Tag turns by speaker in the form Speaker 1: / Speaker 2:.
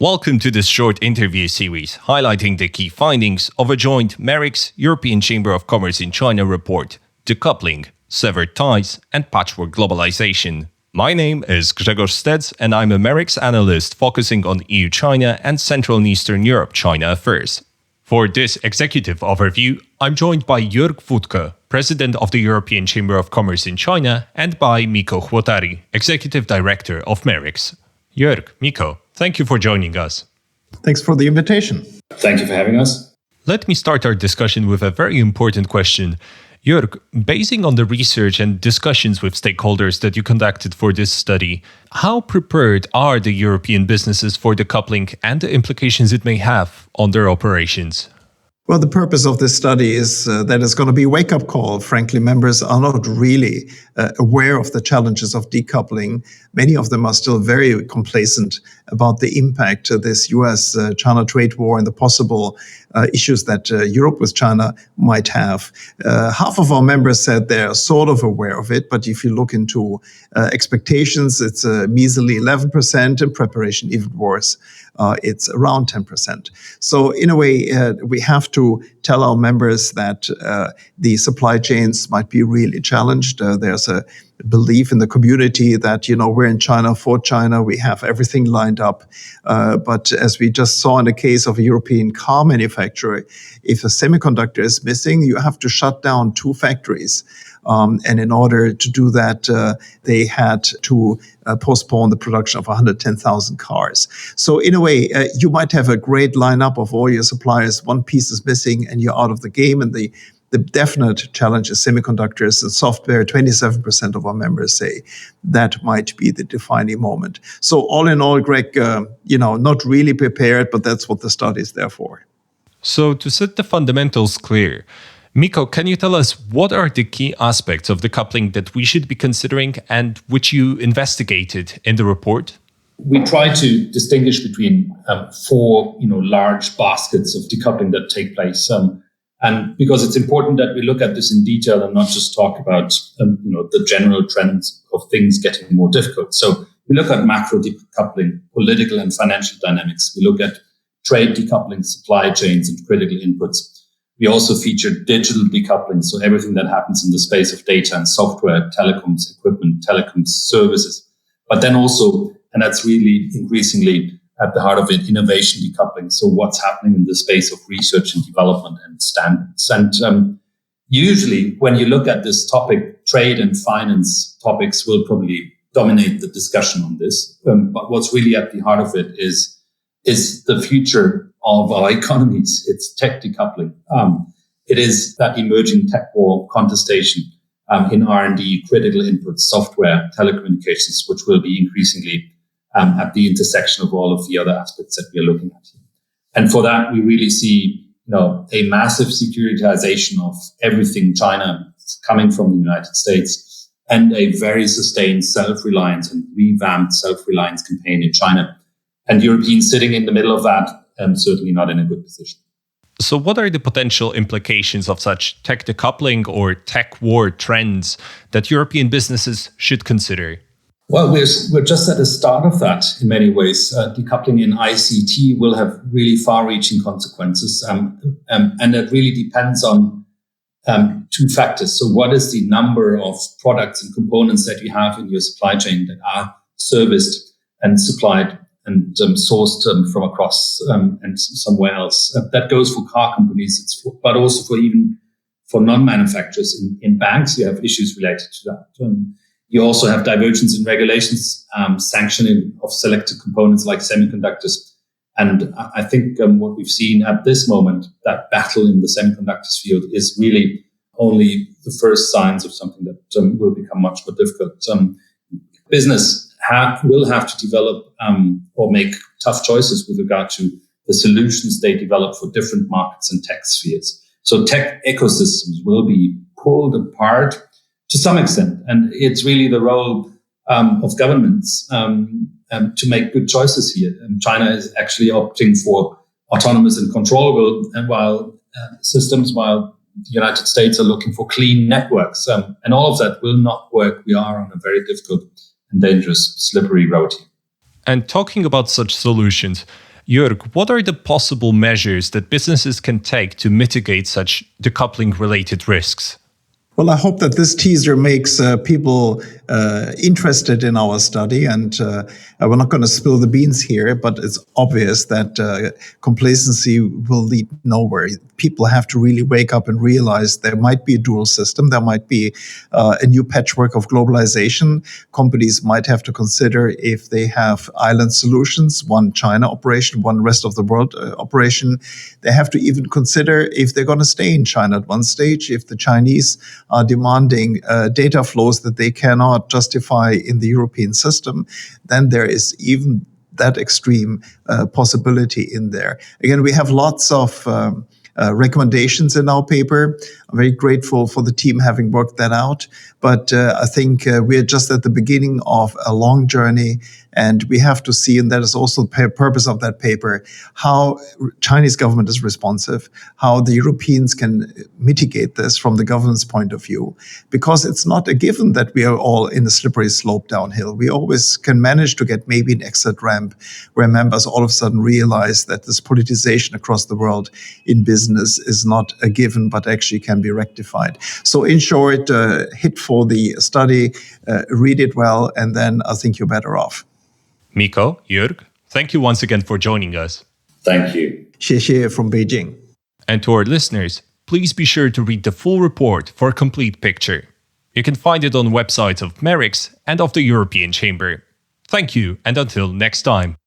Speaker 1: Welcome to this short interview series highlighting the key findings of a joint MERICS European Chamber of Commerce in China report, Decoupling, Severed Ties and Patchwork Globalisation. My name is Grzegorz Stec and I'm a MERICS analyst focusing on EU-China and Central and Eastern Europe-China affairs. For this executive overview, I'm joined by Jörg Wuttke, President of the European Chamber of Commerce in China, and by Mikko Huotari, Executive Director of MERICS. Jörg, Mikko, thank you for joining us.
Speaker 2: Thanks for the invitation.
Speaker 3: Thank you for having us.
Speaker 1: Let me start our discussion with a very important question. Jörg, basing on the research and discussions with stakeholders that you conducted for this study, how prepared are the European businesses for decoupling and the implications it may have on their operations?
Speaker 2: Well, the purpose of this study is that it's going to be a wake-up call. Frankly, members are not really aware of the challenges of decoupling. Many of them are still very complacent about the impact this US-China trade war and the possible issues that Europe with China might have. Half of our members said they're sort of aware of it, but if you look into expectations, it's a measly 11%, and preparation even worse. It's around 10%. So in a way, we have to tell our members that the supply chains might be really challenged. There's a belief in the community that, we're in China for China. We have everything lined up. But as we just saw in the case of a European car manufacturer, if a semiconductor is missing, you have to shut down 2 factories. And in order to do that, they had to postpone the production of 110,000 cars. So in a way, you might have a great lineup of all your suppliers. One piece is missing and you're out of the game. And the definite challenge is semiconductors and software. 27% of our members say that might be the defining moment. So all in all, Greg, not really prepared, but that's what the study is there for.
Speaker 1: So to set the fundamentals clear, Mikko, can you tell us what are the key aspects of decoupling that we should be considering and which you investigated in the report?
Speaker 3: We try to distinguish between 4 large baskets of decoupling that take place. And because it's important that we look at this in detail and not just talk about the general trends of things getting more difficult. So we look at macro decoupling, political and financial dynamics. We look at trade decoupling, supply chains and critical inputs. We also feature digital decoupling, so everything that happens in the space of data and software, telecoms equipment, telecoms services. But then also, and that's really increasingly at the heart of it, innovation decoupling. So what's happening in the space of research and development and standards. And usually when you look at this topic, trade and finance topics will probably dominate the discussion on this. But what's really at the heart of it is the future of our economies. It's tech decoupling. It is that emerging tech war contestation in R&D, critical inputs, software, telecommunications, which will be increasingly at the intersection of all of the other aspects that we are looking at here. And for that, we really see a massive securitization of everything China coming from the United States and a very sustained self-reliance and revamped self-reliance campaign in China. And Europeans sitting in the middle of that, certainly not in a good position.
Speaker 1: So what are the potential implications of such tech decoupling or tech war trends that European businesses should consider?
Speaker 3: Well, we're just at the start of that in many ways. Decoupling in ICT will have really far-reaching consequences. And that really depends on 2 factors. So what is the number of products and components that you have in your supply chain that are serviced and supplied and sourced from across and somewhere else. That goes for car companies, but also for non-manufacturers. In banks, you have issues related to that. You also have divergence in regulations, sanctioning of selected components like semiconductors. And I think what we've seen at this moment, that battle in the semiconductors field is really only the first signs of something that will become much more difficult. Business will have to develop or make tough choices with regard to the solutions they develop for different markets and tech spheres. So tech ecosystems will be pulled apart to some extent. And it's really the role of governments to make good choices here. And China is actually opting for autonomous and controllable systems, while the United States are looking for clean networks. And all of that will not work. We are on a very difficult and dangerous, slippery road here.
Speaker 1: And talking about such solutions, Jörg, what are the possible measures that businesses can take to mitigate such decoupling-related risks?
Speaker 2: Well, I hope that this teaser makes people interested in our study, and we're not going to spill the beans here, but it's obvious that complacency will lead nowhere. People have to really wake up and realize there might be a dual system. There might be a new patchwork of globalization. Companies might have to consider if they have island solutions, one China operation, one rest of the world operation. They have to even consider if they're going to stay in China at one stage, if the Chinese are demanding data flows that they cannot justify in the European system, then there is even that extreme possibility in there. Again, we have lots of recommendations in our paper. I'm very grateful for the team having worked that out. But I think we're just at the beginning of a long journey, and we have to see, and that is also the purpose of that paper, how Chinese government is responsive, how the Europeans can mitigate this from the government's point of view, because it's not a given that we are all in a slippery slope downhill. We always can manage to get maybe an exit ramp where members all of a sudden realize that this politicization across the world in business is not a given, but actually can be rectified. So in short, hit for the study, read it well, and then I think you're better off.
Speaker 1: Mikko, Jörg, thank you once again for joining us.
Speaker 3: Thank you.
Speaker 2: Xie from Beijing.
Speaker 1: And to our listeners, please be sure to read the full report for a complete picture. You can find it on websites of MERICS and of the European Chamber. Thank you, and until next time.